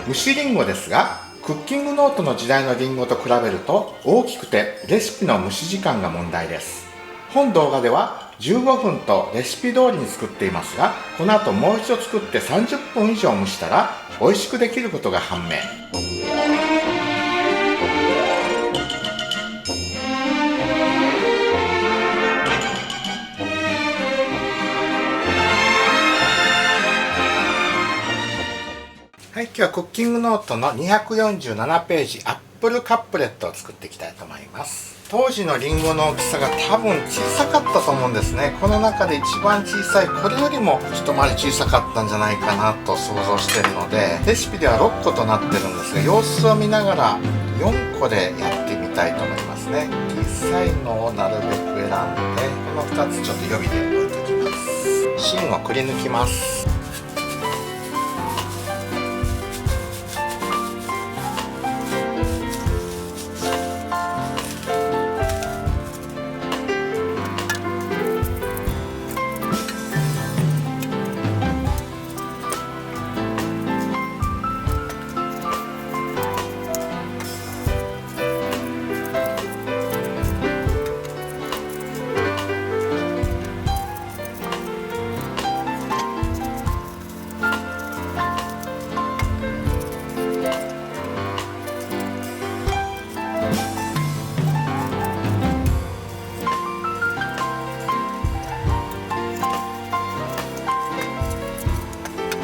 蒸しリンゴですが、クッキングノートの時代のリンゴと比べると大きくてレシピの蒸し時間が問題です。本動画では15分とレシピ通りに作っていますが、この後もう一度作って30分以上蒸したら美味しくできることが判明。はい、今日はクッキングノートの247ページアップルカップレットを作っていきたいと思います。当時のリンゴの大きさが多分小さかったと思うんですね。この中で一番小さいこれよりも一回り小さかったんじゃないかなと想像しているので、レシピでは6個となってるんですが、様子を見ながら4個でやってみたいと思いますね。小さいのをなるべく選んで、この2つちょっと予備で置いておきます。芯をくり抜きます。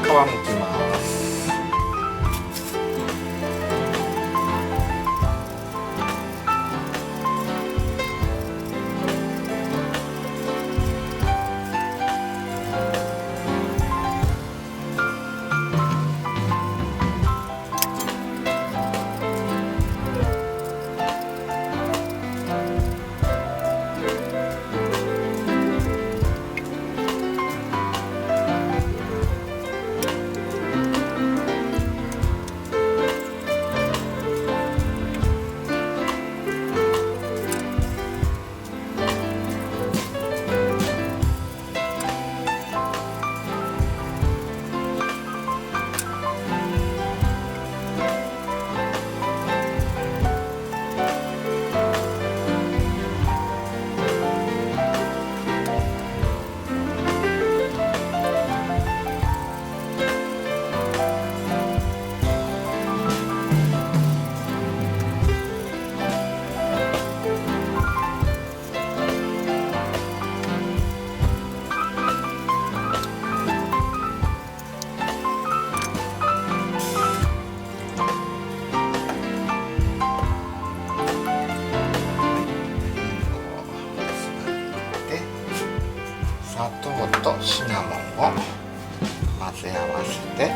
皮むきます。砂糖とシナモンを混ぜ合わせて、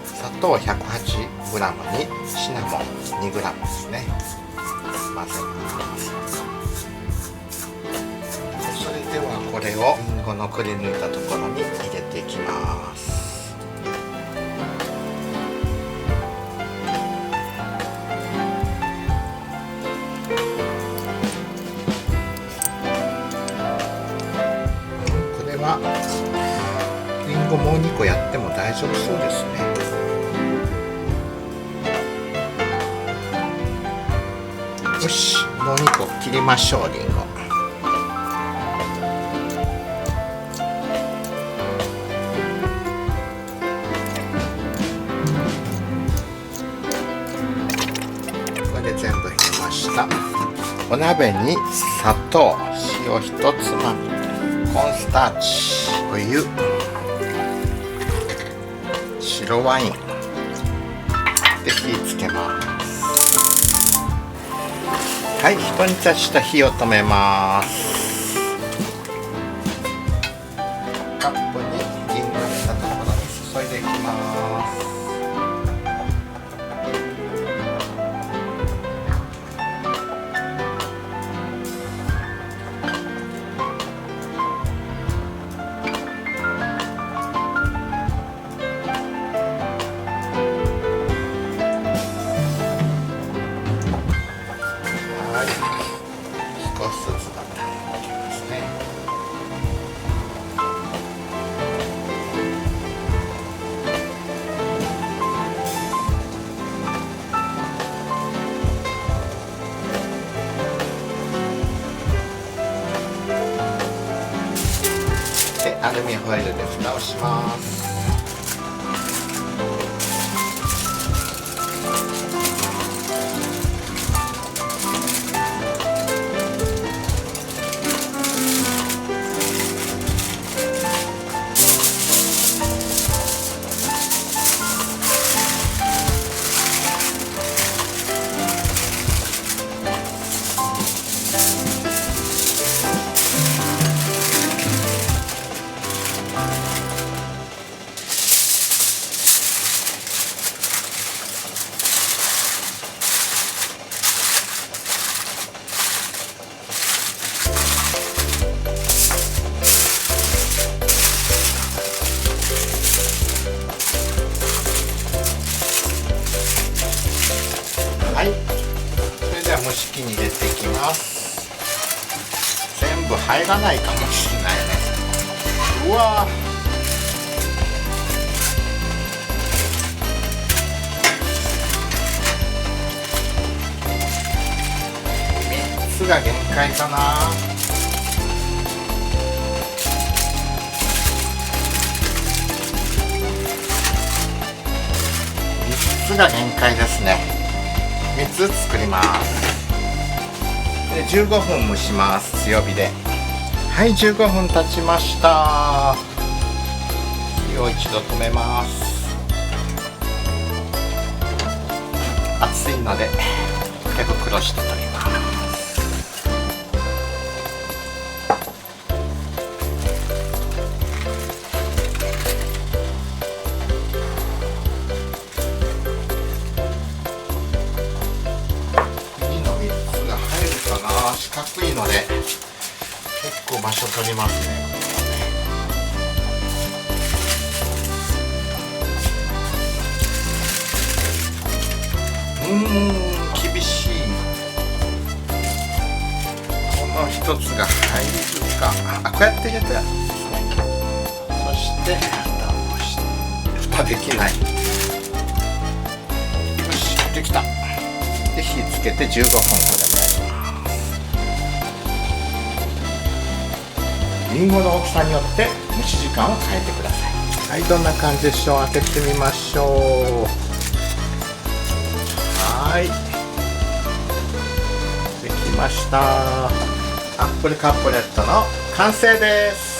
砂糖 108g にシナモン 2g ですね、混ぜます。それではこれをリンゴのくり抜いたところに入れていきます。リンゴもう2個やっても大丈夫そうですね。よし、もう2個切りましょう。リンゴこれで全部入れました。お鍋に砂糖、塩1つまみ、コーンスターチ、お湯、白ワインで火つけます。はい、ひと煮立ちした火を止めます。カップにリンゴ入れたところに注いでいきます。ルミホイルで蓋をします。はい、それでは蒸し器に入れていきます。全部入らないかもしれないね。うわ3つが限界かな。3つが限界ですね。3つ作ります。で15分蒸します。強火で。はい、15分経ちました。火を一度止めます。熱いので手袋して取ります。四角いので結構場所取りますね。厳しい。この一つが入るか。あ、こうやって入れて、そして蓋をして、蓋できない。よし、できた。で火つけて15分これもやります。りんごの大きさによって蒸し時間を変えてください。はい、どんな感じでしょう。開けてみましょう。はい、できました。アップルカップレットの完成です。